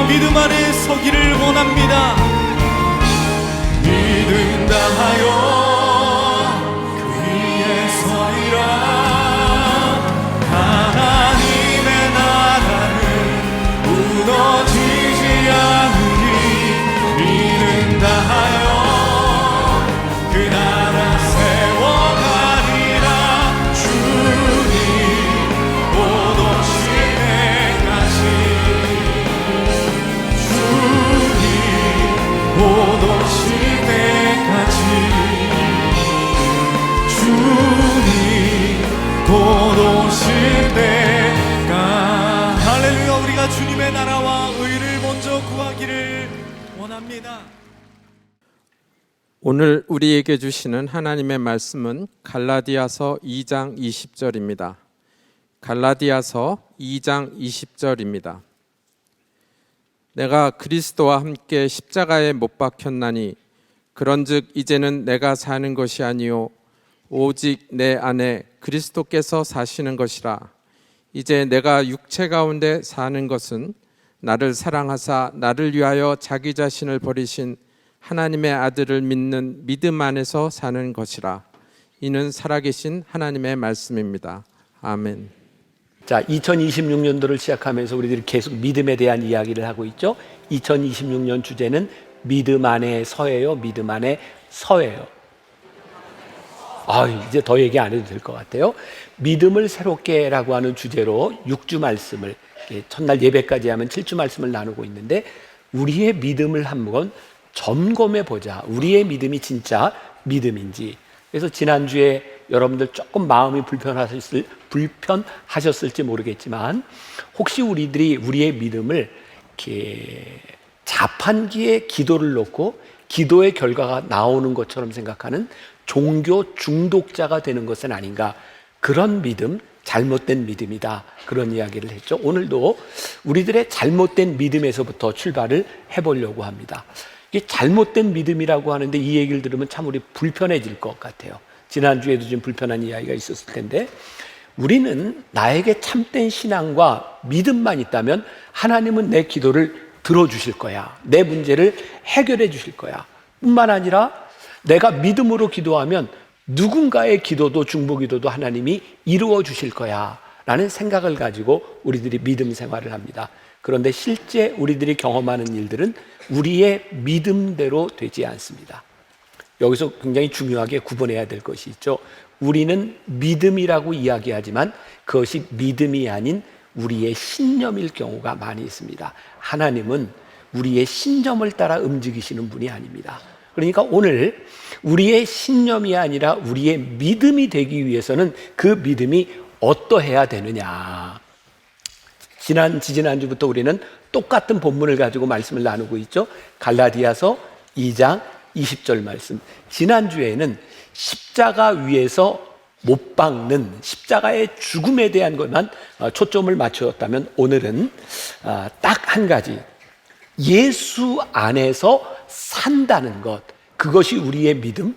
믿음 안에 서기를 원합니다. 믿음 다하여 그 위에 서리라. 하나님의 나라는 무너지지 않으니 믿음 다하여 그 나라 세워가리라. 주님 곧 오실 때까지 곧 오실 때까지 주님 곧 오실 때까지. 할렐루야. 우리가 주님의 나라와 의를 먼저 구하기를 원합니다. 오늘 우리에게 주시는 하나님의 말씀은 갈라디아서 2장 20절입니다. 갈라디아서 2장 20절입니다. 내가 그리스도와 함께 십자가에 못 박혔나니 그런즉 이제는 내가 사는 것이 아니요 오직 내 안에 그리스도께서 사시는 것이라. 이제 내가 육체 가운데 사는 것은 나를 사랑하사 나를 위하여 자기 자신을 버리신 하나님의 아들을 믿는 믿음 안에서 사는 것이라. 이는 살아계신 하나님의 말씀입니다. 아멘. 자, 2026년도를 시작하면서 우리들이 계속 믿음에 대한 이야기를 하고 있죠. 2026년 주제는 믿음 안에 서예요. 믿음 안에 서예요. 이제 더 얘기 안 해도 될 것 같아요. 믿음을 새롭게라고 하는 주제로 6주 말씀을, 첫날 예배까지 하면 7주 말씀을 나누고 있는데, 우리의 믿음을 한번 점검해 보자. 우리의 믿음이 진짜 믿음인지. 그래서 지난주에 여러분들 조금 마음이 불편하셨을지 모르겠지만, 혹시 우리들이 우리의 믿음을 이렇게 자판기에 기도를 놓고 기도의 결과가 나오는 것처럼 생각하는 종교 중독자가 되는 것은 아닌가. 그런 믿음, 잘못된 믿음이다. 그런 이야기를 했죠. 오늘도 우리들의 잘못된 믿음에서부터 출발을 해보려고 합니다. 이게 잘못된 믿음이라고 하는데 이 얘기를 들으면 참 우리 불편해질 것 같아요. 지난주에도 좀 불편한 이야기가 있었을 텐데, 우리는 나에게 참된 신앙과 믿음만 있다면 하나님은 내 기도를 들어주실 거야. 내 문제를 해결해 주실 거야. 뿐만 아니라 내가 믿음으로 기도하면 누군가의 기도도 중보기도도 하나님이 이루어 주실 거야 라는 생각을 가지고 우리들이 믿음 생활을 합니다. 그런데 실제 우리들이 경험하는 일들은 우리의 믿음대로 되지 않습니다. 여기서 굉장히 중요하게 구분해야 될 것이 있죠. 우리는 믿음이라고 이야기하지만 그것이 믿음이 아닌 우리의 신념일 경우가 많이 있습니다. 하나님은 우리의 신념을 따라 움직이시는 분이 아닙니다. 그러니까 오늘 우리의 신념이 아니라 우리의 믿음이 되기 위해서는 그 믿음이 어떠해야 되느냐. 지난주부터 우리는 똑같은 본문을 가지고 말씀을 나누고 있죠. 갈라디아서 2장 20절 말씀. 지난주에는 십자가 위에서 못 박는 십자가의 죽음에 대한 것만 초점을 맞추었다면, 오늘은 딱 한 가지, 예수 안에서 산다는 것, 그것이 우리의 믿음.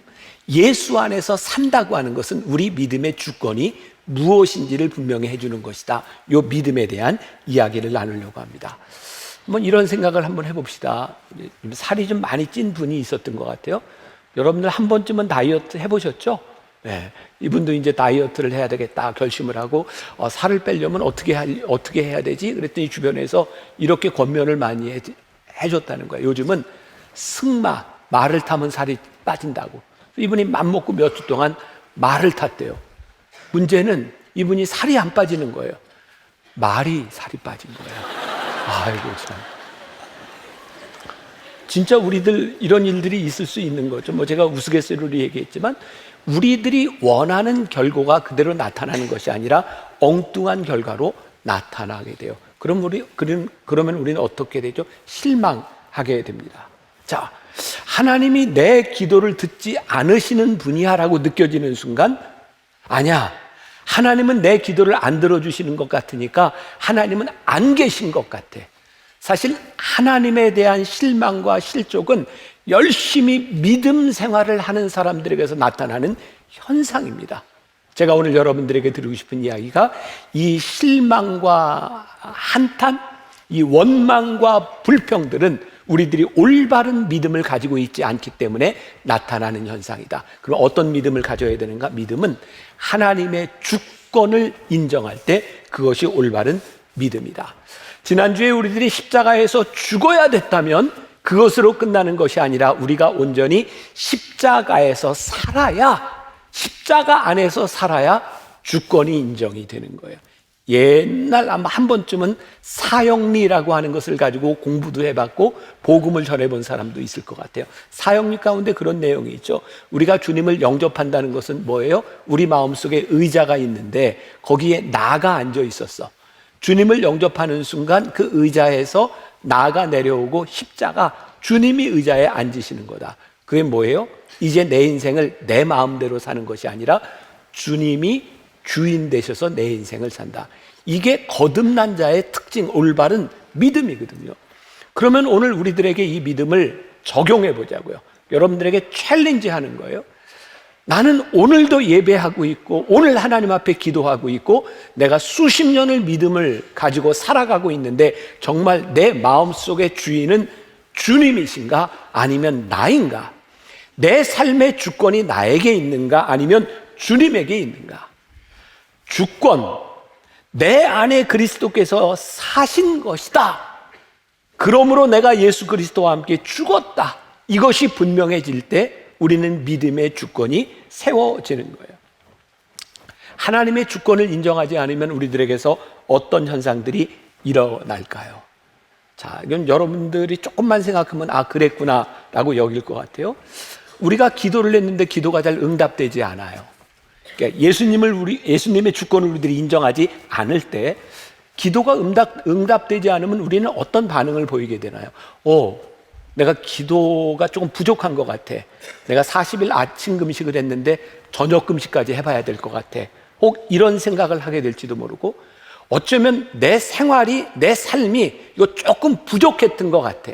예수 안에서 산다고 하는 것은 우리 믿음의 주권이 무엇인지를 분명히 해주는 것이다. 이 믿음에 대한 이야기를 나누려고 합니다. 한번 이런 생각을 한번 해봅시다. 살이 좀 많이 찐 분이 있었던 것 같아요. 여러분들 한 번쯤은 다이어트 해보셨죠? 네. 이분도 이제 다이어트를 해야 되겠다 결심을 하고, 살을 빼려면 어떻게 해야 되지? 그랬더니 주변에서 이렇게 권면을 많이 해줬다는 거예요. 요즘은 승마, 말을 타면 살이 빠진다고. 이분이 맘먹고 몇 주 동안 말을 탔대요. 문제는 이분이 살이 안 빠지는 거예요. 말이 살이 빠진 거예요. 아이고 참. 진짜 우리들 이런 일들이 있을 수 있는 거죠. 제가 우스갯소리로 얘기했지만, 우리들이 원하는 결과가 그대로 나타나는 것이 아니라 엉뚱한 결과로 나타나게 돼요. 그러면 우리는 어떻게 되죠? 실망하게 됩니다. 자, 하나님이 내 기도를 듣지 않으시는 분이야라고 느껴지는 순간, 아니야, 하나님은 내 기도를 안 들어주시는 것 같으니까 하나님은 안 계신 것 같아. 사실 하나님에 대한 실망과 실족은 열심히 믿음 생활을 하는 사람들에게서 나타나는 현상입니다. 제가 오늘 여러분들에게 드리고 싶은 이야기가 이 실망과 한탄, 이 원망과 불평들은 우리들이 올바른 믿음을 가지고 있지 않기 때문에 나타나는 현상이다. 그럼 어떤 믿음을 가져야 되는가? 믿음은 하나님의 주권을 인정할 때 그것이 올바른 믿음이다. 지난주에 우리들이 십자가에서 죽어야 됐다면 그것으로 끝나는 것이 아니라 우리가 온전히 십자가에서 살아야, 십자가 안에서 살아야 주권이 인정이 되는 거예요. 옛날 아마 한 번쯤은 사형리라고 하는 것을 가지고 공부도 해봤고 복음을 전해본 사람도 있을 것 같아요. 사형리 가운데 그런 내용이 있죠. 우리가 주님을 영접한다는 것은 뭐예요? 우리 마음속에 의자가 있는데 거기에 나가 앉아 있었어. 주님을 영접하는 순간 그 의자에서 나가 내려오고 십자가, 주님이 의자에 앉으시는 거다. 그게 뭐예요? 이제 내 인생을 내 마음대로 사는 것이 아니라 주님이 주인 되셔서 내 인생을 산다. 이게 거듭난 자의 특징, 올바른 믿음이거든요. 그러면 오늘 우리들에게 이 믿음을 적용해 보자고요. 여러분들에게 챌린지 하는 거예요. 나는 오늘도 예배하고 있고 오늘 하나님 앞에 기도하고 있고 내가 수십 년을 믿음을 가지고 살아가고 있는데 정말 내 마음속의 주인은 주님이신가 아니면 나인가? 내 삶의 주권이 나에게 있는가 아니면 주님에게 있는가? 주권, 내 안에 그리스도께서 사신 것이다. 그러므로 내가 예수 그리스도와 함께 죽었다. 이것이 분명해질 때 우리는 믿음의 주권이 세워지는 거예요. 하나님의 주권을 인정하지 않으면 우리들에게서 어떤 현상들이 일어날까요? 자, 이건 여러분들이 조금만 생각하면 아, 그랬구나 라고 여길 것 같아요. 우리가 기도를 했는데 기도가 잘 응답되지 않아요. 그러니까 예수님의 주권을 우리들이 인정하지 않을 때 기도가 응답되지 않으면 우리는 어떤 반응을 보이게 되나요? 내가 기도가 조금 부족한 것 같아. 내가 40일 아침 금식을 했는데 저녁 금식까지 해봐야 될 것 같아. 혹 이런 생각을 하게 될지도 모르고 어쩌면 내 생활이, 내 삶이 이거 조금 부족했던 것 같아.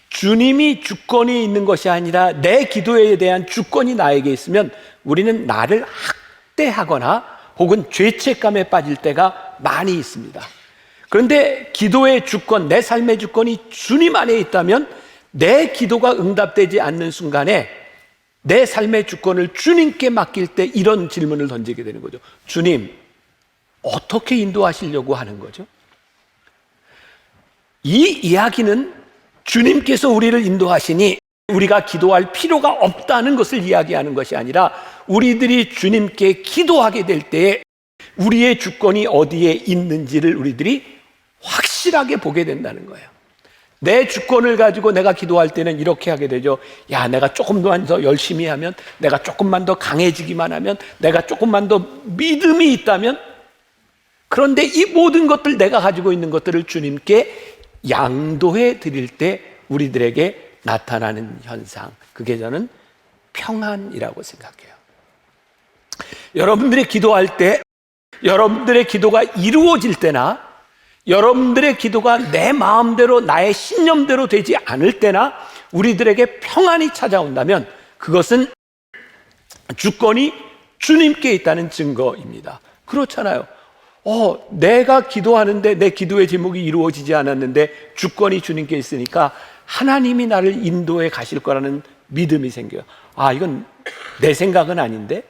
주님이 주권이 있는 것이 아니라 내 기도에 대한 주권이 나에게 있으면 우리는 나를 학대하거나 혹은 죄책감에 빠질 때가 많이 있습니다. 그런데 기도의 주권, 내 삶의 주권이 주님 안에 있다면 내 기도가 응답되지 않는 순간에 내 삶의 주권을 주님께 맡길 때 이런 질문을 던지게 되는 거죠. 주님, 어떻게 인도하시려고 하는 거죠? 이 이야기는 주님께서 우리를 인도하시니 우리가 기도할 필요가 없다는 것을 이야기하는 것이 아니라 우리들이 주님께 기도하게 될 때에 우리의 주권이 어디에 있는지를 우리들이 확실하게 보게 된다는 거예요. 내 주권을 가지고 내가 기도할 때는 이렇게 하게 되죠. 야, 내가 조금만 더 열심히 하면, 내가 조금만 더 강해지기만 하면, 내가 조금만 더 믿음이 있다면. 그런데 이 모든 것들, 내가 가지고 있는 것들을 주님께 양도해 드릴 때 우리들에게 나타나는 현상, 그게 저는 평안이라고 생각해요. 여러분들이 기도할 때, 여러분들의 기도가 이루어질 때나 여러분들의 기도가 내 마음대로 나의 신념대로 되지 않을 때나 우리들에게 평안이 찾아온다면 그것은 주권이 주님께 있다는 증거입니다. 그렇잖아요. 내가 기도하는데 내 기도의 제목이 이루어지지 않았는데 주권이 주님께 있으니까 하나님이 나를 인도해 가실 거라는 믿음이 생겨요. 아, 이건 내 생각은 아닌데?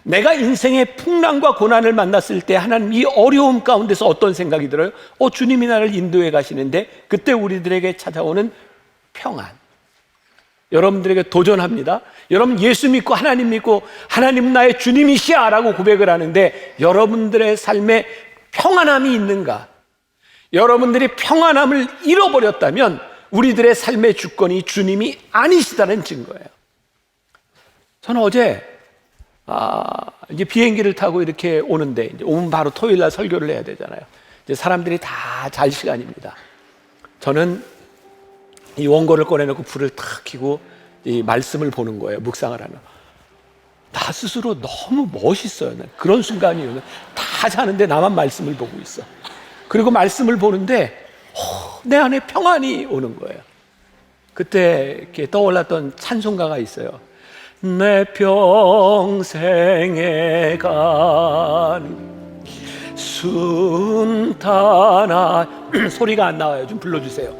내가 인생의 풍랑과 고난을 만났을 때 하나님 이 어려움 가운데서 어떤 생각이 들어요? 주님이 나를 인도해 가시는데 그때 우리들에게 찾아오는 평안. 여러분들에게 도전합니다. 여러분 예수 믿고 하나님 믿고 하나님 나의 주님이시야 라고 고백을 하는데 여러분들의 삶에 평안함이 있는가? 여러분들이 평안함을 잃어버렸다면 우리들의 삶의 주권이 주님이 아니시다는 증거예요. 저는 어제 이제 비행기를 타고 이렇게 오는데 이제 오면 바로 토요일 날 설교를 해야 되잖아요. 이제 사람들이 다 잘 시간입니다. 저는 이 원고를 꺼내놓고 불을 탁 켜고 이 말씀을 보는 거예요. 묵상을 하는. 나 스스로 너무 멋있어요. 그런 순간이 오면 다 자는데 나만 말씀을 보고 있어. 그리고 말씀을 보는데 내 안에 평안이 오는 거예요. 그때 이렇게 떠올랐던 찬송가가 있어요. 내 평생에 간 순탄한 소리가 안 나와요. 좀 불러주세요.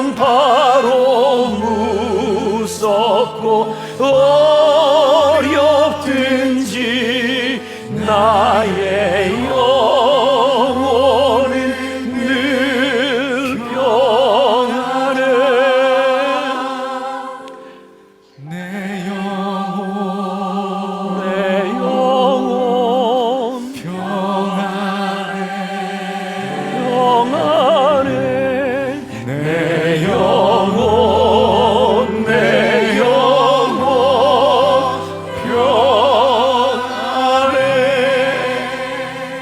풍파로 무섭고 어렵든지 나의 영혼은 늘 평안해. 내 영혼 내 영혼 평안해. 평안해. 내 영혼 내 영혼 평안해.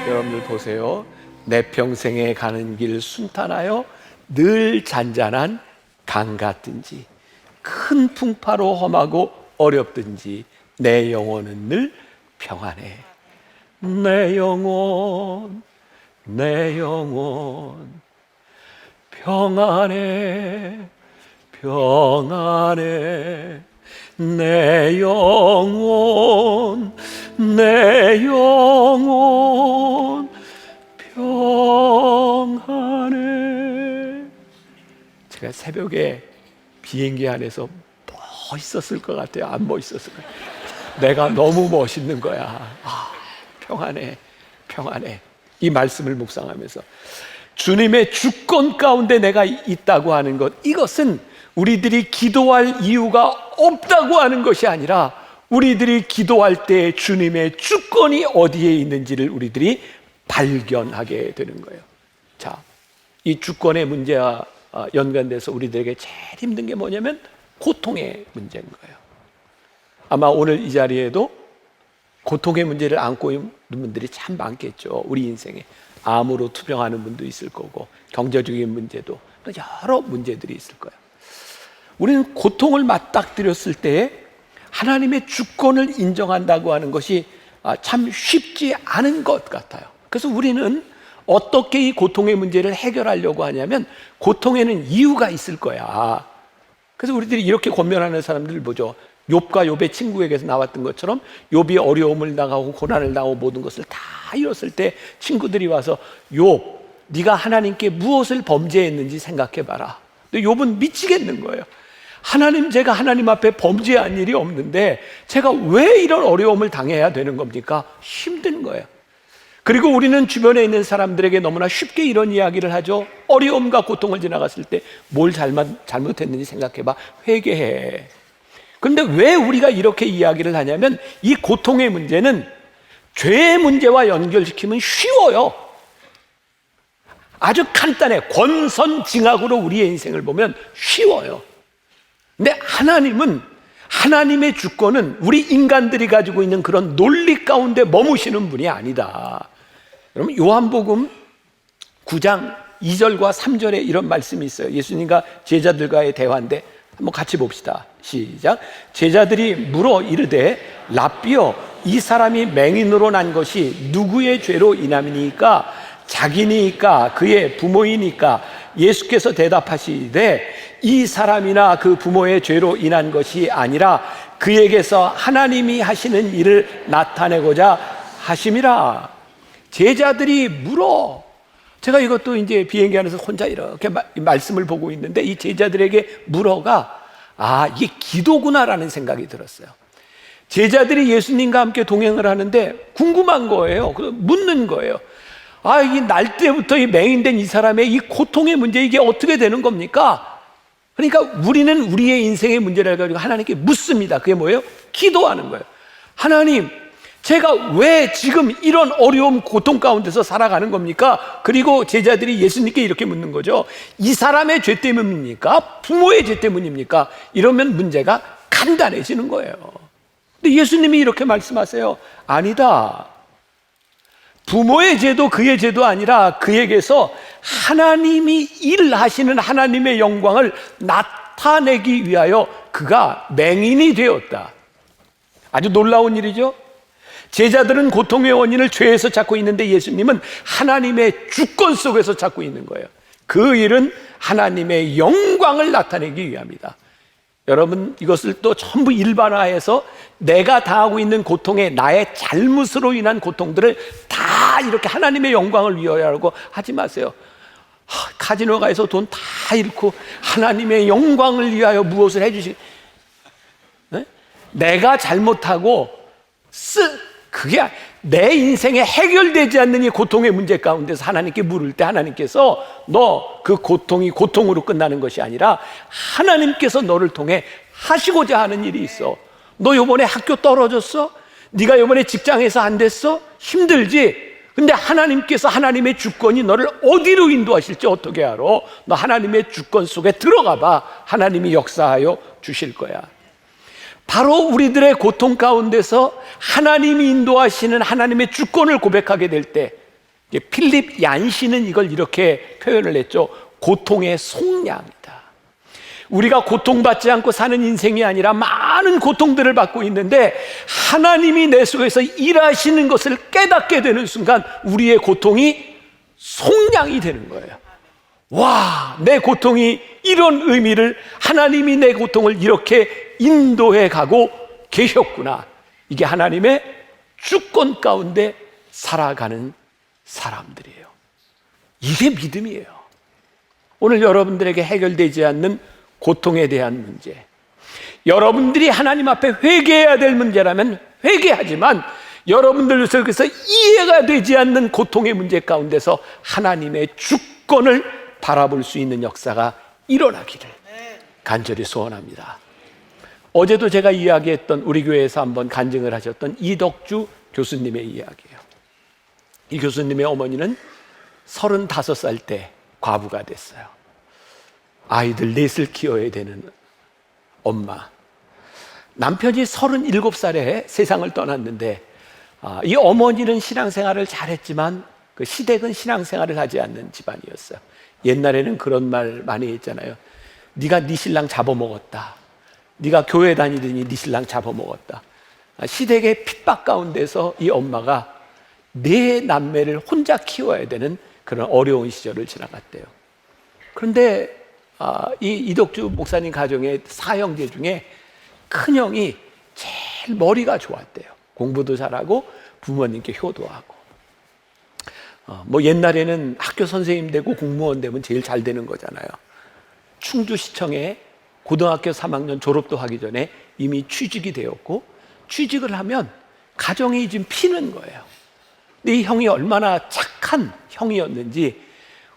여러분들 보세요. 내 평생에 가는 길 순탄하여 늘 잔잔한 강 같든지 큰 풍파로 험하고 어렵든지 내 영혼은 늘 평안해. 내 영혼 내 영혼 평안해 평안해. 내 영혼 내 영혼 평안해. 제가 새벽에 비행기 안에서 멋있었을 것 같아요. 안 멋있었을 거예요. 내가 너무 멋있는 거야. 평안해 평안해. 이 말씀을 묵상하면서 주님의 주권 가운데 내가 있다고 하는 것, 이것은 우리들이 기도할 이유가 없다고 하는 것이 아니라 우리들이 기도할 때 주님의 주권이 어디에 있는지를 우리들이 발견하게 되는 거예요. 자, 이 주권의 문제와 연관돼서 우리들에게 제일 힘든 게 뭐냐면 고통의 문제인 거예요. 아마 오늘 이 자리에도 고통의 문제를 안고 있는 분들이 참 많겠죠. 우리 인생에 암으로 투병하는 분도 있을 거고 경제적인 문제도 또 여러 문제들이 있을 거예요. 우리는 고통을 맞닥뜨렸을 때에 하나님의 주권을 인정한다고 하는 것이 참 쉽지 않은 것 같아요. 그래서 우리는 어떻게 이 고통의 문제를 해결하려고 하냐면 고통에는 이유가 있을 거야. 그래서 우리들이 이렇게 권면하는 사람들을 보죠. 욥과 욥의 친구에게서 나왔던 것처럼 욥이 어려움을 당하고 고난을 당하고 모든 것을 다 잃었을 때 친구들이 와서 욥, 네가 하나님께 무엇을 범죄했는지 생각해봐라. 근데 욥은 미치겠는 거예요. 하나님, 제가 하나님 앞에 범죄한 일이 없는데 제가 왜 이런 어려움을 당해야 되는 겁니까? 힘든 거예요. 그리고 우리는 주변에 있는 사람들에게 너무나 쉽게 이런 이야기를 하죠. 어려움과 고통을 지나갔을 때 뭘 잘못했는지 생각해봐. 회개해. 그런데 왜 우리가 이렇게 이야기를 하냐면 이 고통의 문제는 죄의 문제와 연결시키면 쉬워요. 아주 간단해. 권선징악으로 우리의 인생을 보면 쉬워요. 근데 하나님은, 하나님의 주권은 우리 인간들이 가지고 있는 그런 논리 가운데 머무시는 분이 아니다. 여러분, 요한복음 9장 2절과 3절에 이런 말씀이 있어요. 예수님과 제자들과의 대화인데 한번 같이 봅시다. 시작. 제자들이 물어 이르되 랍비여, 이 사람이 맹인으로 난 것이 누구의 죄로 인함이니까? 자기니까? 그의 부모이니까? 예수께서 대답하시되 이 사람이나 그 부모의 죄로 인한 것이 아니라 그에게서 하나님이 하시는 일을 나타내고자 하심이라. 제자들이 물어. 제가 이것도 이제 비행기 안에서 혼자 이렇게 말씀을 보고 있는데 이 제자들에게 물어가 이게 기도구나라는 생각이 들었어요. 제자들이 예수님과 함께 동행을 하는데 궁금한 거예요. 묻는 거예요. 이 날 때부터 이 맹인된 이 사람의 이 고통의 문제, 이게 어떻게 되는 겁니까? 그러니까 우리는 우리의 인생의 문제를 가지고 하나님께 묻습니다. 그게 뭐예요? 기도하는 거예요. 하나님, 제가 왜 지금 이런 어려움, 고통 가운데서 살아가는 겁니까? 그리고 제자들이 예수님께 이렇게 묻는 거죠. 이 사람의 죄 때문입니까? 부모의 죄 때문입니까? 이러면 문제가 간단해지는 거예요. 근데 예수님이 이렇게 말씀하세요. 아니다. 부모의 죄도 그의 죄도 아니라 그에게서 하나님이 일하시는 하나님의 영광을 나타내기 위하여 그가 맹인이 되었다. 아주 놀라운 일이죠. 제자들은 고통의 원인을 죄에서 찾고 있는데 예수님은 하나님의 주권 속에서 찾고 있는 거예요. 그 일은 하나님의 영광을 나타내기 위함이다. 여러분, 이것을 또 전부 일반화해서 내가 당하고 있는 고통에 나의 잘못으로 인한 고통들을 다 이렇게 하나님의 영광을 위하여라고 하지 마세요. 카지노 가서 돈 다 잃고 하나님의 영광을 위하여 무엇을 해주시? 네? 내가 잘못하고 그게 내 인생에 해결되지 않는 이 고통의 문제 가운데서 하나님께 물을 때 하나님께서 너 그 고통이 고통으로 끝나는 것이 아니라 하나님께서 너를 통해 하시고자 하는 일이 있어. 너 요번에 학교 떨어졌어? 네가 요번에 직장에서 안 됐어? 힘들지? 근데 하나님께서 하나님의 주권이 너를 어디로 인도하실지 어떻게 알아? 너 하나님의 주권 속에 들어가 봐. 하나님이 역사하여 주실 거야. 바로 우리들의 고통 가운데서 하나님이 인도하시는 하나님의 주권을 고백하게 될 때, 필립 얀시는 이걸 이렇게 표현을 했죠. 고통의 속량이다. 우리가 고통받지 않고 사는 인생이 아니라 많은 고통들을 받고 있는데 하나님이 내 속에서 일하시는 것을 깨닫게 되는 순간 우리의 고통이 속량이 되는 거예요. 와, 내 고통이 이런 의미를, 하나님이 내 고통을 이렇게 인도해 가고 계셨구나. 이게 하나님의 주권 가운데 살아가는 사람들이에요. 이게 믿음이에요. 오늘 여러분들에게 해결되지 않는 고통에 대한 문제, 여러분들이 하나님 앞에 회개해야 될 문제라면 회개하지만 여러분들 속에서 이해가 되지 않는 고통의 문제 가운데서 하나님의 주권을 바라볼 수 있는 역사가 일어나기를 간절히 소원합니다. 어제도 제가 이야기했던, 우리 교회에서 한번 간증을 하셨던 이덕주 교수님의 이야기예요. 이 교수님의 어머니는 35살 때 과부가 됐어요. 아이들 넷을 키워야 되는 엄마. 남편이 37살에 세상을 떠났는데 이 어머니는 신앙생활을 잘했지만 그 시댁은 신앙생활을 하지 않는 집안이었어요. 옛날에는 그런 말 많이 했잖아요. 네가 네 신랑 잡아먹었다. 네가 교회 다니더니 네 신랑 잡아먹었다. 시댁의 핍박 가운데서 이 엄마가 네 남매를 혼자 키워야 되는 그런 어려운 시절을 지나갔대요. 그런데 이 이덕주 목사님 가정의 사형제 중에 큰형이 제일 머리가 좋았대요. 공부도 잘하고 부모님께 효도하고. 뭐 옛날에는 학교 선생님 되고 공무원 되면 제일 잘 되는 거잖아요. 충주시청에 고등학교 3학년 졸업도 하기 전에 이미 취직이 되었고, 취직을 하면 가정이 지금 피는 거예요. 근데 이 형이 얼마나 착한 형이었는지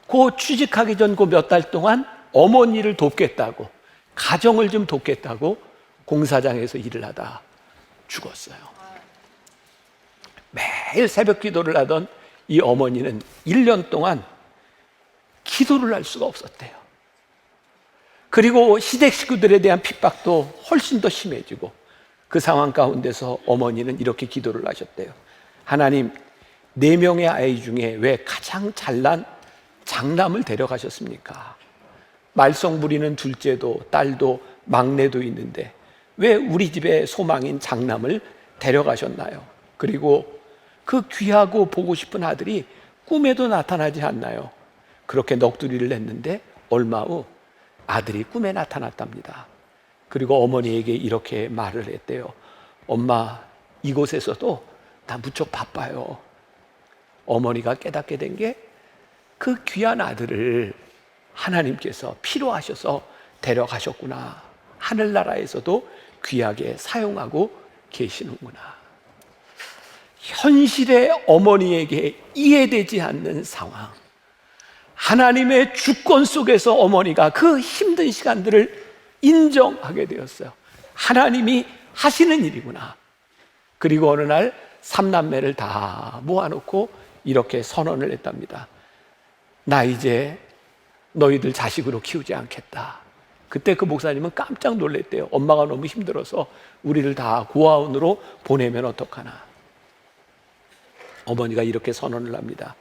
그 취직하기 전 그 몇 달 동안 어머니를 돕겠다고, 가정을 좀 돕겠다고 공사장에서 일을 하다 죽었어요. 매일 새벽 기도를 하던 이 어머니는 1년 동안 기도를 할 수가 없었대요. 그리고 시댁 식구들에 대한 핍박도 훨씬 더 심해지고, 그 상황 가운데서 어머니는 이렇게 기도를 하셨대요. 하나님, 4명의 아이 중에 왜 가장 잘난 장남을 데려가셨습니까? 말썽 부리는 둘째도 딸도 막내도 있는데 왜 우리 집의 소망인 장남을 데려가셨나요? 그리고 그 귀하고 보고 싶은 아들이 꿈에도 나타나지 않나요? 그렇게 넋두리를 냈는데 얼마 후 아들이 꿈에 나타났답니다. 그리고 어머니에게 이렇게 말을 했대요. 엄마, 이곳에서도 나 무척 바빠요. 어머니가 깨닫게 된 게 그 귀한 아들을 하나님께서 필요하셔서 데려가셨구나. 하늘나라에서도 귀하게 사용하고 계시는구나. 현실의 어머니에게 이해되지 않는 상황, 하나님의 주권 속에서 어머니가 그 힘든 시간들을 인정하게 되었어요. 하나님이 하시는 일이구나. 그리고 어느 날 3남매를 다 모아놓고 이렇게 선언을 했답니다. 나 이제 너희들 자식으로 키우지 않겠다. 그때 그 목사님은 깜짝 놀랐대요. 엄마가 너무 힘들어서 우리를 다 고아원으로 보내면 어떡하나. 어머니가 이렇게 선언을 합니다.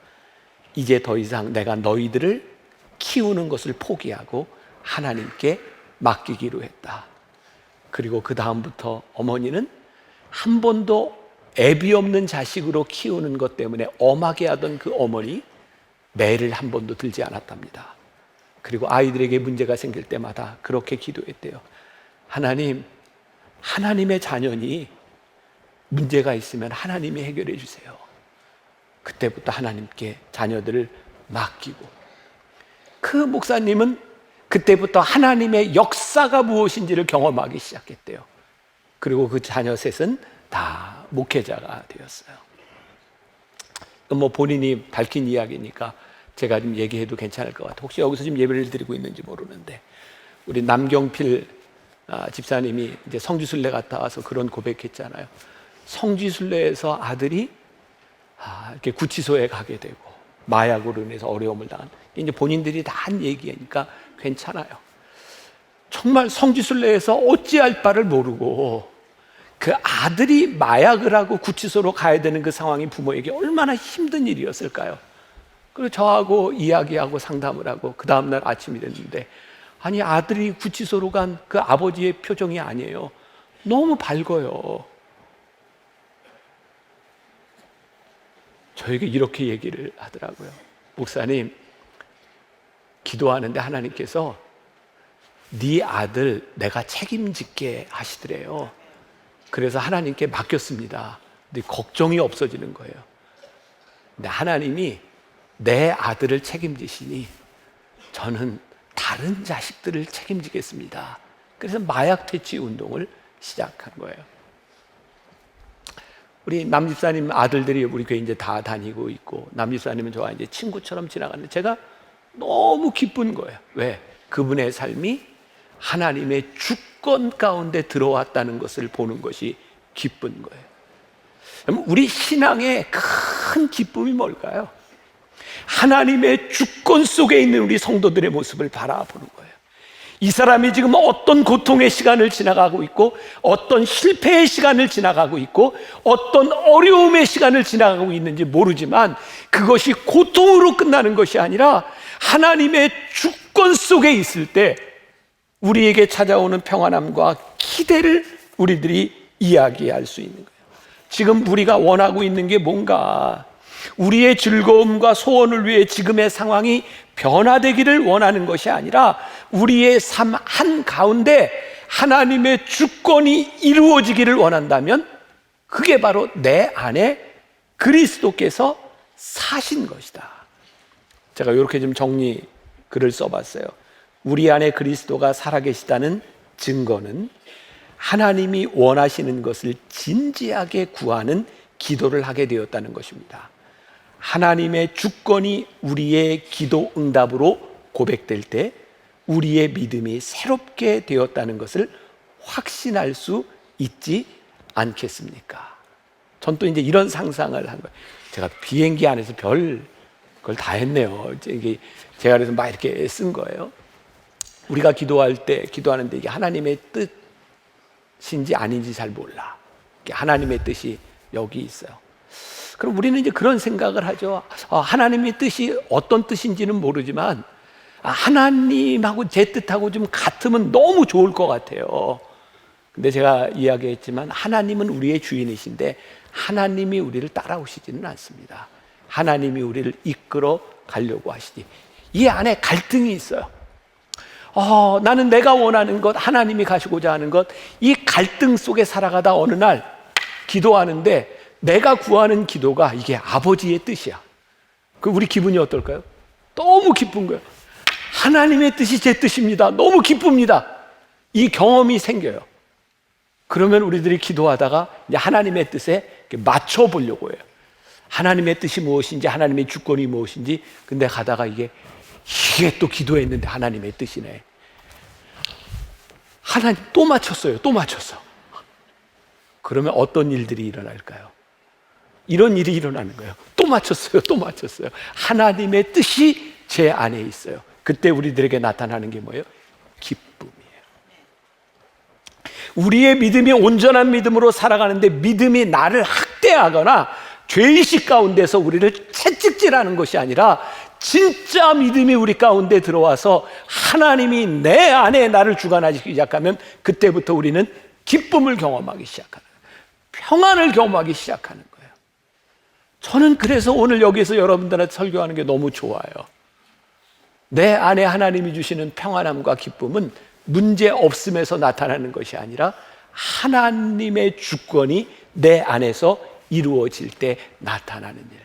이제 더 이상 내가 너희들을 키우는 것을 포기하고 하나님께 맡기기로 했다. 그리고 그 다음부터 어머니는 한 번도 애비 없는 자식으로 키우는 것 때문에 엄하게 하던 그 어머니 매를 한 번도 들지 않았답니다. 그리고 아이들에게 문제가 생길 때마다 그렇게 기도했대요. 하나님, 하나님의 자녀니 문제가 있으면 하나님이 해결해 주세요. 그때부터 하나님께 자녀들을 맡기고, 그 목사님은 그때부터 하나님의 역사가 무엇인지를 경험하기 시작했대요. 그리고 그 자녀 셋은 다 목회자가 되었어요. 뭐 본인이 밝힌 이야기니까 제가 좀 얘기해도 괜찮을 것 같아요. 혹시 여기서 지금 예배를 드리고 있는지 모르는데, 우리 남경필 집사님이 이제 성지순례 갔다 와서 그런 고백했잖아요. 성지순례에서 아들이 이렇게 구치소에 가게 되고 마약으로 인해서 어려움을 당한, 이제 본인들이 다 한 얘기니까 괜찮아요. 정말 성지순례에서 어찌할 바를 모르고 그 아들이 마약을 하고 구치소로 가야 되는 그 상황이 부모에게 얼마나 힘든 일이었을까요? 그리고 저하고 이야기하고 상담을 하고 그 다음날 아침이 됐는데, 아니 아들이 구치소로 간 그 아버지의 표정이 아니에요. 너무 밝아요. 저에게 이렇게 얘기를 하더라고요. 목사님, 기도하는데 하나님께서 네 아들 내가 책임질게 하시더래요. 그래서 하나님께 맡겼습니다. 근데 걱정이 없어지는 거예요. 근데 하나님이 내 아들을 책임지시니 저는 다른 자식들을 책임지겠습니다. 그래서 마약 퇴치 운동을 시작한 거예요. 우리 남집사님 아들들이 우리 교회 이제 다 다니고 있고, 남집사님은 저와 이제 친구처럼 지나가는데 제가 너무 기쁜 거예요. 왜? 그분의 삶이 하나님의 주권 가운데 들어왔다는 것을 보는 것이 기쁜 거예요. 우리 신앙의 큰 기쁨이 뭘까요? 하나님의 주권 속에 있는 우리 성도들의 모습을 바라보는 거예요. 이 사람이 지금 어떤 고통의 시간을 지나가고 있고, 어떤 실패의 시간을 지나가고 있고, 어떤 어려움의 시간을 지나가고 있는지 모르지만 그것이 고통으로 끝나는 것이 아니라 하나님의 주권 속에 있을 때 우리에게 찾아오는 평안함과 기대를 우리들이 이야기할 수 있는 거예요. 지금 우리가 원하고 있는 게 뭔가, 우리의 즐거움과 소원을 위해 지금의 상황이 변화되기를 원하는 것이 아니라 우리의 삶 한가운데 하나님의 주권이 이루어지기를 원한다면 그게 바로 내 안에 그리스도께서 사신 것이다. 제가 이렇게 좀 정리 글을 써봤어요. 우리 안에 그리스도가 살아계시다는 증거는 하나님이 원하시는 것을 진지하게 구하는 기도를 하게 되었다는 것입니다. 하나님의 주권이 우리의 기도 응답으로 고백될 때 우리의 믿음이 새롭게 되었다는 것을 확신할 수 있지 않겠습니까? 전 또 이제 이런 상상을 한 거예요. 제가 비행기 안에서 별 걸 다 했네요. 이게 제가 그래서 막 이렇게 쓴 거예요. 우리가 기도하는데 이게 하나님의 뜻인지 아닌지 잘 몰라. 하나님의 뜻이 여기 있어요. 그럼 우리는 이제 그런 생각을 하죠. 하나님의 뜻이 어떤 뜻인지는 모르지만 하나님하고 제 뜻하고 좀 같으면 너무 좋을 것 같아요. 근데 제가 이야기했지만 하나님은 우리의 주인이신데 하나님이 우리를 따라오시지는 않습니다. 하나님이 우리를 이끌어 가려고 하시지. 이 안에 갈등이 있어요. 나는 내가 원하는 것, 하나님이 가시고자 하는 것, 이 갈등 속에 살아가다 어느 날 기도하는데 내가 구하는 기도가 이게 아버지의 뜻이야. 그 우리 기분이 어떨까요? 너무 기쁜 거예요. 하나님의 뜻이 제 뜻입니다. 너무 기쁩니다. 이 경험이 생겨요. 그러면 우리들이 기도하다가 이제 하나님의 뜻에 맞춰 보려고 해요. 하나님의 뜻이 무엇인지, 하나님의 주권이 무엇인지. 근데 가다가 이게 또 기도했는데 하나님의 뜻이네. 하나님 또 맞췄어요. 또 맞췄어. 그러면 어떤 일들이 일어날까요? 이런 일이 일어나는 거예요. 또 맞췄어요. 또 맞췄어요. 하나님의 뜻이 제 안에 있어요. 그때 우리들에게 나타나는 게 뭐예요? 기쁨이에요. 우리의 믿음이 온전한 믿음으로 살아가는데 믿음이 나를 학대하거나 죄의식 가운데서 우리를 채찍질하는 것이 아니라 진짜 믿음이 우리 가운데 들어와서 하나님이 내 안에 나를 주관하기 시작하면 그때부터 우리는 기쁨을 경험하기 시작하는 거예요. 평안을 경험하기 시작하는 거예요. 저는 그래서 오늘 여기서 여러분들한테 설교하는 게 너무 좋아요. 내 안에 하나님이 주시는 평안함과 기쁨은 문제 없음에서 나타나는 것이 아니라 하나님의 주권이 내 안에서 이루어질 때 나타나는 일.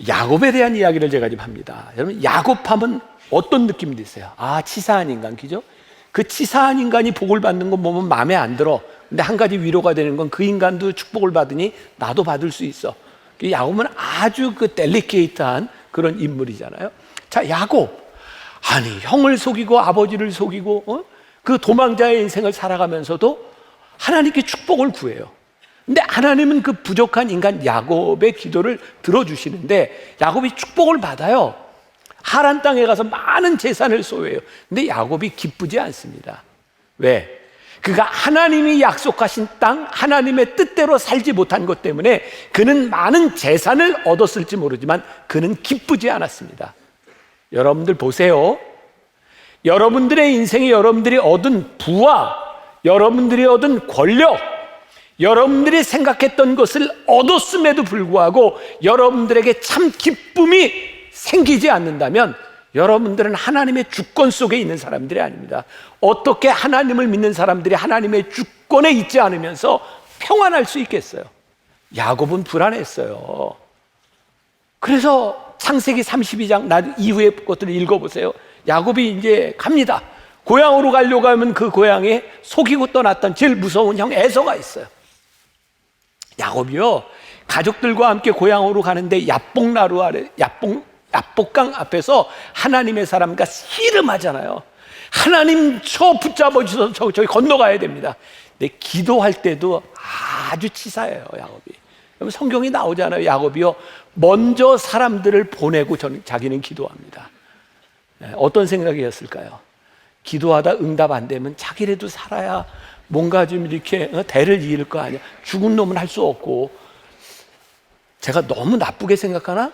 야곱에 대한 이야기를 제가 좀 합니다. 여러분, 야곱하면 어떤 느낌 드세요? 아, 치사한 인간, 그죠? 그 치사한 인간이 복을 받는 건 보면 마음에 안 들어. 근데 한 가지 위로가 되는 건 그 인간도 축복을 받으니 나도 받을 수 있어. 야곱은 아주 그 델리케이트한 그런 인물이잖아요. 자, 야곱. 아니, 형을 속이고 아버지를 속이고 그 도망자의 인생을 살아가면서도 하나님께 축복을 구해요. 근데 하나님은 그 부족한 인간 야곱의 기도를 들어주시는데 야곱이 축복을 받아요. 하란 땅에 가서 많은 재산을 소유해요. 근데 야곱이 기쁘지 않습니다. 왜? 그가 하나님이 약속하신 땅, 하나님의 뜻대로 살지 못한 것 때문에 그는 많은 재산을 얻었을지 모르지만 그는 기쁘지 않았습니다. 여러분들 보세요. 여러분들의 인생에 여러분들이 얻은 부와 여러분들이 얻은 권력, 여러분들이 생각했던 것을 얻었음에도 불구하고 여러분들에게 참 기쁨이 생기지 않는다면 여러분들은 하나님의 주권 속에 있는 사람들이 아닙니다. 어떻게 하나님을 믿는 사람들이 하나님의 주권에 있지 않으면서 평안할 수 있겠어요? 야곱은 불안했어요. 그래서 창세기 32장 이후의 것들을 읽어보세요. 야곱이 이제 갑니다. 고향으로 가려고 하면 그 고향에 속이고 떠났던 제일 무서운 형 에서가 있어요. 야곱이요, 가족들과 함께 고향으로 가는데 야복나루 아래 야복강 앞에서 하나님의 사람과 씨름하잖아요. 하나님 저 붙잡아 주셔서 저기 건너가야 됩니다. 근데 기도할 때도 아주 치사해요, 야곱이. 성경이 나오잖아요. 야곱이요, 먼저 사람들을 보내고 자기는 기도합니다. 어떤 생각이었을까요? 기도하다 응답 안 되면 자기라도 살아야 뭔가 좀 이렇게 대를 이을 거 아니야. 죽은 놈은 할 수 없고. 제가 너무 나쁘게 생각하나?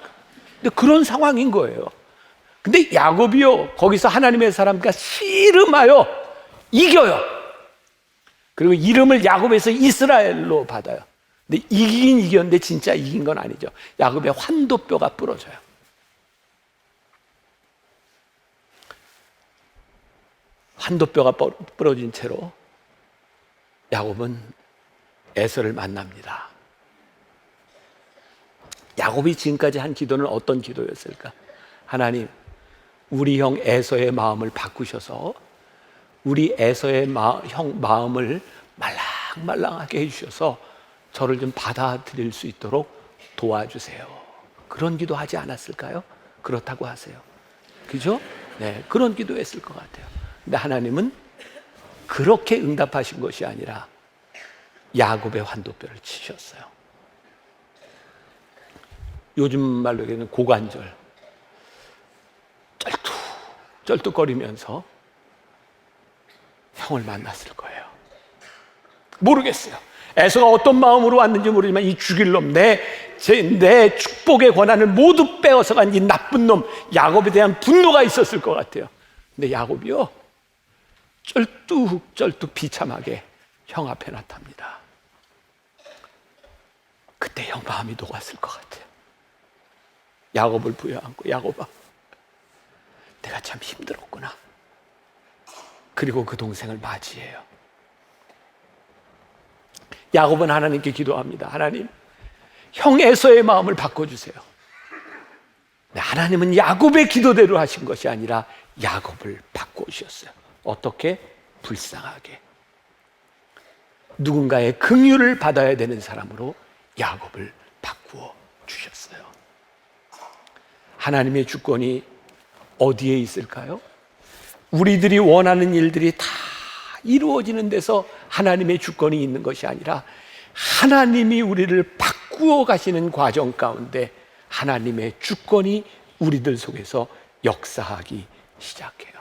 근데 그런 상황인 거예요. 근데 야곱이요, 거기서 하나님의 사람과 씨름하여 이겨요. 그리고 이름을 야곱에서 이스라엘로 받아요. 근데 이기긴 이겼는데 진짜 이긴 건 아니죠. 야곱의 환도뼈가 부러져요. 환도뼈가 부러진 채로 야곱은 에서를 만납니다. 야곱이 지금까지 한 기도는 어떤 기도였을까? 하나님, 우리 형 에서의 마음을 바꾸셔서 우리 에서의 형 마음을 말랑말랑하게 해주셔서 저를 좀 받아들일 수 있도록 도와주세요. 그런 기도 하지 않았을까요? 그렇다고 하세요. 그죠? 네, 그런 기도했을 것 같아요. 근데 하나님은 그렇게 응답하신 것이 아니라 야곱의 환도뼈를 치셨어요. 요즘 말로 얘기하는 고관절, 쩔뚝거리면서 형을 만났을 거예요. 모르겠어요. 에서가 어떤 마음으로 왔는지 모르지만 이 죽일 놈, 내 축복의 권한을 모두 빼앗아간 이 나쁜 놈 야곱에 대한 분노가 있었을 것 같아요. 근데 야곱이요, 쩔뚝 비참하게 형 앞에 나탑니다. 그때 형 마음이 녹았을 것 같아요. 야곱을 부여안고, 야곱아, 내가 참 힘들었구나. 그리고 그 동생을 맞이해요. 야곱은 하나님께 기도합니다. 하나님, 형 에서의 마음을 바꿔주세요. 하나님은 야곱의 기도대로 하신 것이 아니라 야곱을 바꿔주셨어요. 어떻게? 불쌍하게. 누군가의 긍휼을 받아야 되는 사람으로 야곱을 바꾸어 주셨어요. 하나님의 주권이 어디에 있을까요? 우리들이 원하는 일들이 다 이루어지는 데서 하나님의 주권이 있는 것이 아니라 하나님이 우리를 바꾸어 가시는 과정 가운데 하나님의 주권이 우리들 속에서 역사하기 시작해요.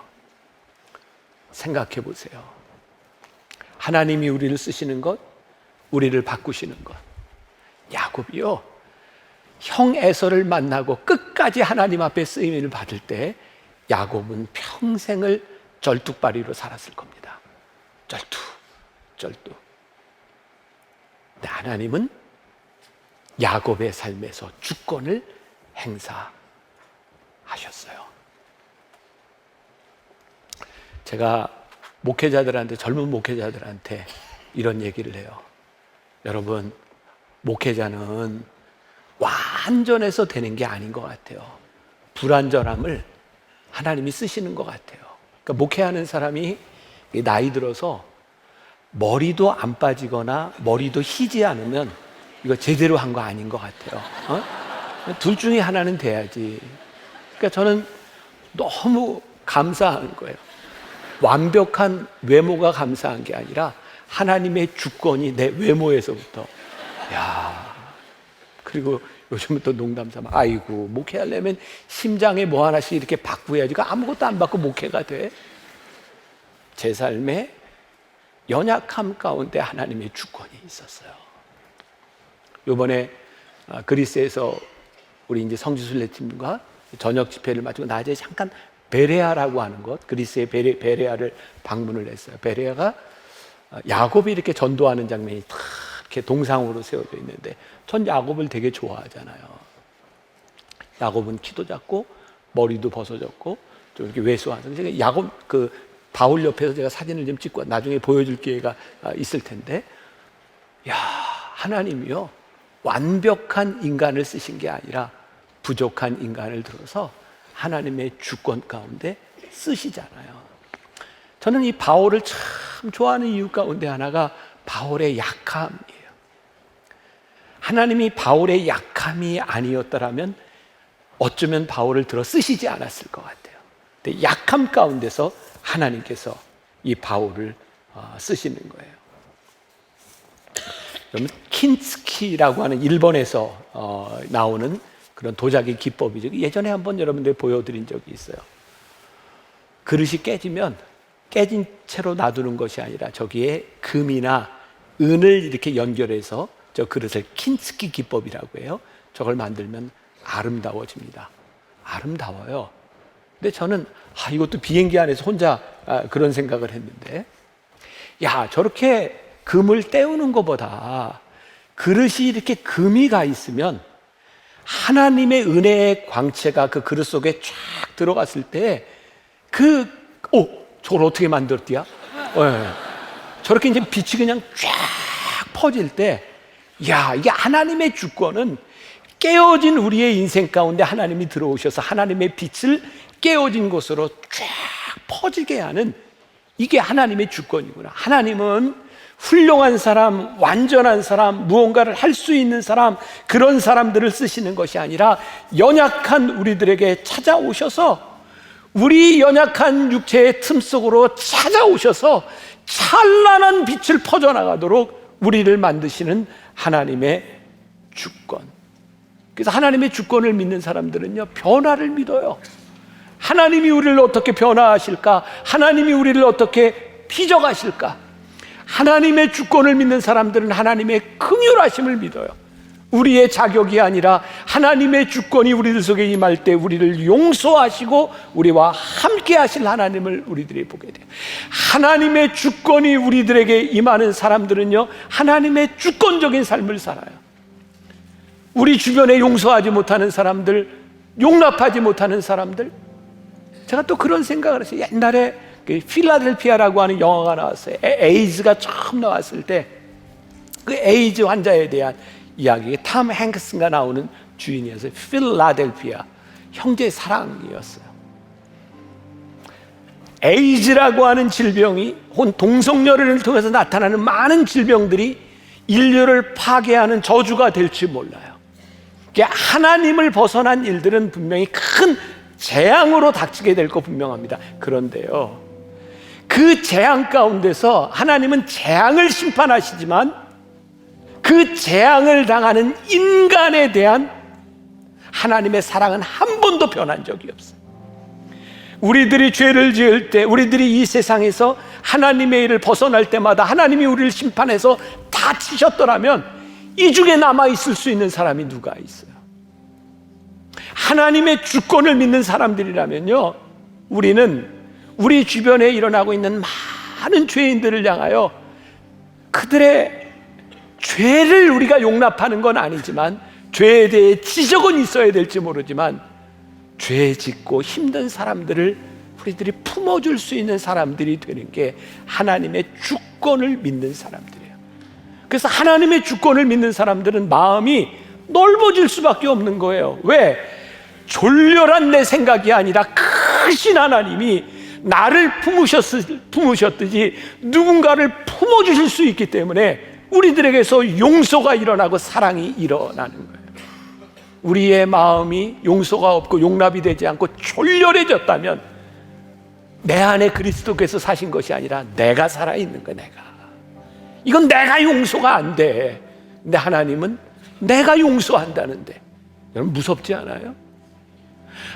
생각해 보세요. 하나님이 우리를 쓰시는 것, 우리를 바꾸시는 것. 야곱이요, 형 에서를 만나고 끝까지 하나님 앞에 쓰임을 받을 때 야곱은 평생을 절뚝발이로 살았을 겁니다. 절뚝. 근데 하나님은 야곱의 삶에서 주권을 행사하셨어요. 제가 목회자들한테, 젊은 목회자들한테 이런 얘기를 해요. 여러분, 목회자는 완전해서 되는 게 아닌 것 같아요. 불완전함을 하나님이 쓰시는 것 같아요. 그러니까 목회하는 사람이 나이 들어서 머리도 안 빠지거나 머리도 희지 않으면 이거 제대로 한 거 아닌 것 같아요. 둘 중에 하나는 돼야지. 그러니까 저는 너무 감사한 거예요. 완벽한 외모가 감사한 게 아니라 하나님의 주권이 내 외모에서부터. 그리고 요즘은 또 농담 삼아, 아이고, 목회하려면 심장에 뭐 하나씩 이렇게 바꾸어야지. 아무것도 안 받고 목회가 돼? 제 삶에 연약함 가운데 하나님의 주권이 있었어요. 요번에 그리스에서 우리 이제 성지순례팀과 저녁 집회를 마치고 낮에 잠깐 베레아라고 하는 곳, 그리스의 베레아를 방문을 했어요. 베레아가 야곱이 이렇게 전도하는 장면이 탁 이렇게 동상으로 세워져 있는데, 전 야곱을 되게 좋아하잖아요. 야곱은 키도 작고 머리도 벗어졌고 좀 이렇게 왜소한. 제가 야곱 바울 옆에서 제가 사진을 좀 찍고 나중에 보여줄 기회가 있을 텐데, 하나님이요, 완벽한 인간을 쓰신 게 아니라 부족한 인간을 들어서 하나님의 주권 가운데 쓰시잖아요. 저는 이 바울을 참 좋아하는 이유 가운데 하나가 바울의 약함이에요. 하나님이 바울의 약함이 아니었더라면 어쩌면 바울을 들어 쓰시지 않았을 것 같아요. 근데 약함 가운데서 하나님께서 이 바울을 쓰시는 거예요. 여러분, 킨스키라고 하는 일본에서 나오는 그런 도자기 기법이죠. 예전에 한번 여러분들 보여드린 적이 있어요. 그릇이 깨지면 깨진 채로 놔두는 것이 아니라 저기에 금이나 은을 이렇게 연결해서 저 그릇을 킨스키 기법이라고 해요. 저걸 만들면 아름다워집니다. 아름다워요. 근데 저는 이것도 비행기 안에서 혼자 그런 생각을 했는데, 저렇게 금을 때우는 것보다 그릇이 이렇게 금이 가 있으면 하나님의 은혜의 광채가 그 그릇 속에 쫙 들어갔을 때 저걸 어떻게 만들었디야? 저렇게 이제 빛이 그냥 쫙 퍼질 때, 이게 하나님의 주권은 깨어진 우리의 인생 가운데 하나님이 들어오셔서 하나님의 빛을 깨어진 곳으로 쫙 퍼지게 하는, 이게 하나님의 주권이구나. 하나님은 훌륭한 사람, 완전한 사람, 무언가를 할 수 있는 사람, 그런 사람들을 쓰시는 것이 아니라 연약한 우리들에게 찾아오셔서, 우리 연약한 육체의 틈 속으로 찾아오셔서 찬란한 빛을 퍼져나가도록 우리를 만드시는 하나님의 주권. 그래서 하나님의 주권을 믿는 사람들은요, 변화를 믿어요. 하나님이 우리를 어떻게 변화하실까? 하나님이 우리를 어떻게 빚어가실까? 하나님의 주권을 믿는 사람들은 하나님의 긍휼하심을 믿어요. 우리의 자격이 아니라 하나님의 주권이 우리들 속에 임할 때 우리를 용서하시고 우리와 함께 하실 하나님을 우리들이 보게 돼요. 하나님의 주권이 우리들에게 임하는 사람들은요, 하나님의 주권적인 삶을 살아요. 우리 주변에 용서하지 못하는 사람들, 용납하지 못하는 사람들, 제가 또 그런 생각을 했어요. 옛날에 필라델피아라고 하는 영화가 나왔어요. 에이즈가 처음 나왔을 때 그 에이즈 환자에 대한 이야기, 탐 행크스가 나오는 주인이었어요. 필라델피아, 형제 사랑이었어요. 에이즈라고 하는 질병이, 혹은 동성연애를 통해서 나타나는 많은 질병들이 인류를 파괴하는 저주가 될지 몰라요. 하나님을 벗어난 일들은 분명히 큰 재앙으로 닥치게 될 거 분명합니다. 그런데요, 그 재앙 가운데서 하나님은 재앙을 심판하시지만 그 재앙을 당하는 인간에 대한 하나님의 사랑은 한 번도 변한 적이 없어요. 우리들이 죄를 지을 때, 우리들이 이 세상에서 하나님의 일을 벗어날 때마다 하나님이 우리를 심판해서 다 치셨더라면 이 중에 남아있을 수 있는 사람이 누가 있어요? 하나님의 주권을 믿는 사람들이라면요, 우리는 우리 주변에 일어나고 있는 많은 죄인들을 향하여 그들의 죄를 우리가 용납하는 건 아니지만, 죄에 대해 지적은 있어야 될지 모르지만, 죄 짓고 힘든 사람들을 우리들이 품어줄 수 있는 사람들이 되는 게 하나님의 주권을 믿는 사람들이에요. 그래서 하나님의 주권을 믿는 사람들은 마음이 넓어질 수밖에 없는 거예요. 왜? 졸렬한 내 생각이 아니라 크신 하나님이 나를 품으셨듯이 누군가를 품어주실 수 있기 때문에 우리들에게서 용서가 일어나고 사랑이 일어나는 거예요. 우리의 마음이 용서가 없고 용납이 되지 않고 졸렬해졌다면 내 안에 그리스도께서 사신 것이 아니라 내가 살아있는 거야. 이건 내가 용서가 안 돼. 근데 하나님은 내가 용서한다는데, 여러분 무섭지 않아요?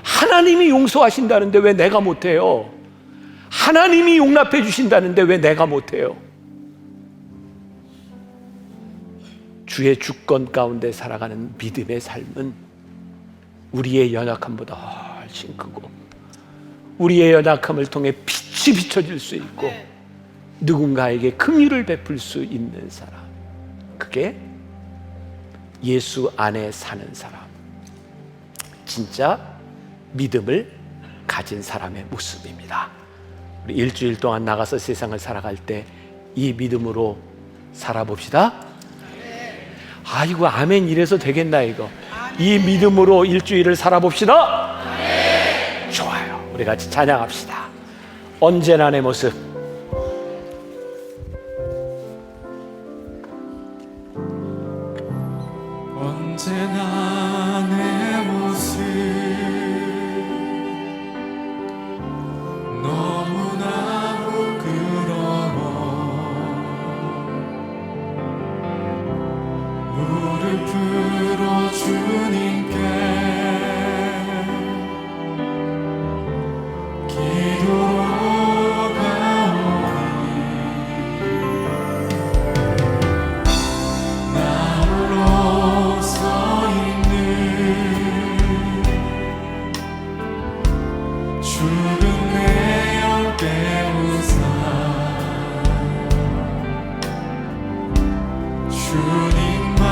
하나님이 용서하신다는데 왜 내가 못해요? 하나님이 용납해 주신다는데 왜 내가 못해요? 주의 주권 가운데 살아가는 믿음의 삶은 우리의 연약함보다 훨씬 크고, 우리의 연약함을 통해 빛이 비춰질 수 있고 누군가에게 긍휼을 베풀 수 있는 사람, 그게 예수 안에 사는 사람, 진짜 믿음을 가진 사람의 모습입니다. 우리 일주일 동안 나가서 세상을 살아갈 때 이 믿음으로 살아봅시다. 이거 아멘 이래서 되겠나 이거. 이 믿음으로 일주일을 살아봅시다. 좋아요. 우리 같이 찬양합시다. 언제나 내 모습. 언제나 내 모습 너무나 부끄러워 무릎으로 주님께 기도로 가오니 나 홀로 서 있는 죽은 내 영 깨우사 주님만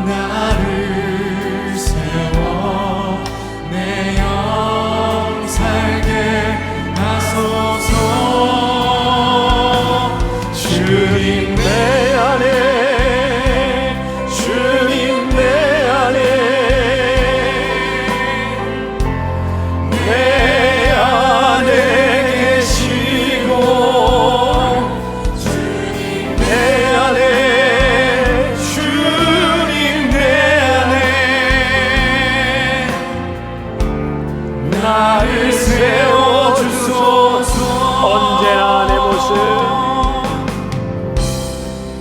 나를 세워 내 영 살게 하소서. 주님 내 안에, 주님 내 안에, 내 안에 계시고 주님 내 안에, 주님 내 안에 나를 세워주소서. 언제나 내 모습,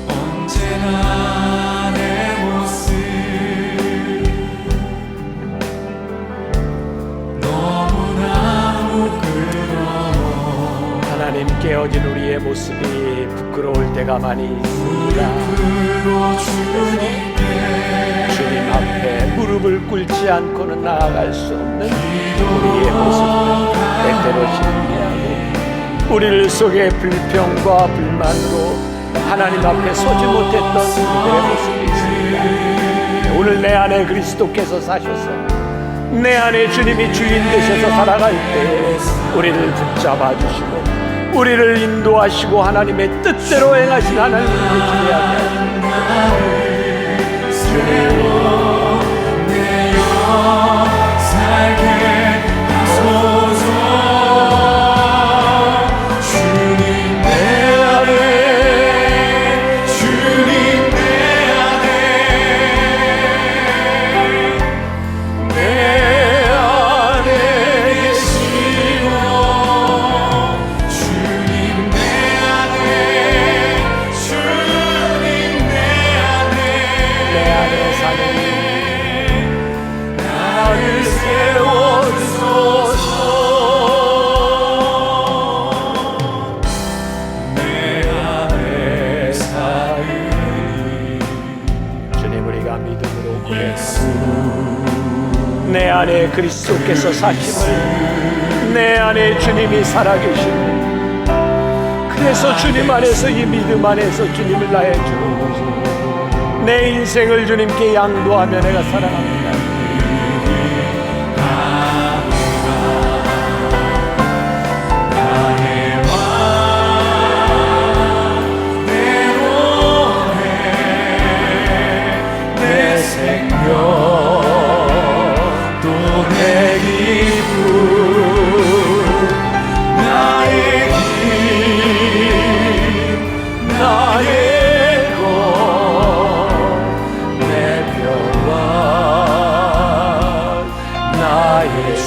언제나 내 모습 너무나 부끄러워. 하나님 깨어진 우리의 모습이 부끄러울 때가 많이 있습니다. 주님 앞에 무릎을 꿇지 않고는 나아갈 수 없는 우리의 모습은 때때로 신비하고, 우리를 속에 불평과 불만으로 하나님 앞에 서지 못했던 우리들의 모습이 있습니다. 오늘 내 안에 그리스도께서 사셔서 내 안에 주님이 주인 되셔서 살아갈 때 우리를 붙잡아 주시고 우리를 인도하시고 하나님의 뜻대로 행하신 하나님을 기대하게 하십니다. 주님 내여 살게 하소서. 주님 내 안에, 주님 내 안에, 내 안에 계시고 주님 내 안에, 주님 내 안에, 내 안에 사는 나를 세워주소서. 고백합니다. 내 안에 그리스도께서 사심을, 내 안에 주님이 살아계심을, 그래서 주님 안에서, 이 믿음 안에서 주님을 나의 주로 모시고 내 인생을 주님께 양도하며 내가 살아갑니다. 나의 왕, 내 노래, 내 생명, 또 내 기쁨, 나의 힘, 나의 원, 내 평강, 나의 주.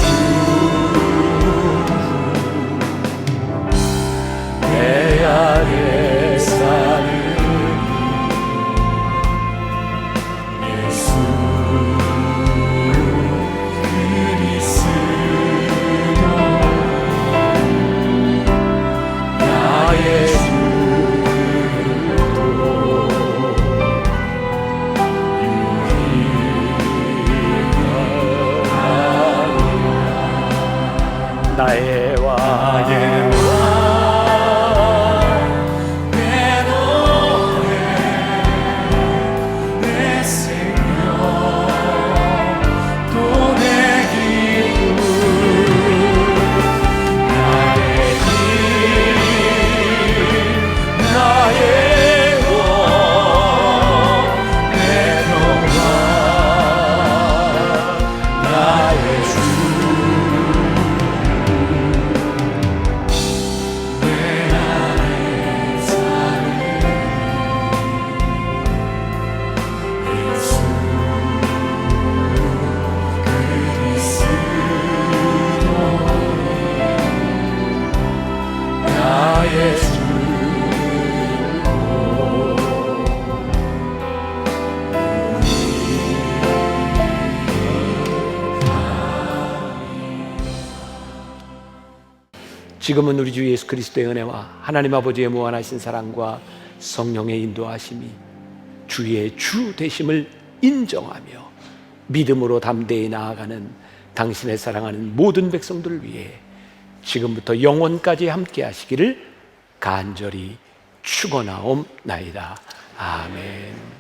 지금은 우리 주 예수 그리스도의 은혜와 하나님 아버지의 무한하신 사랑과 성령의 인도하심이 주의 주 되심을 인정하며 믿음으로 담대히 나아가는 당신의 사랑하는 모든 백성들을 위해 지금부터 영원까지 함께 하시기를 간절히 축원하옵나이다. 아멘.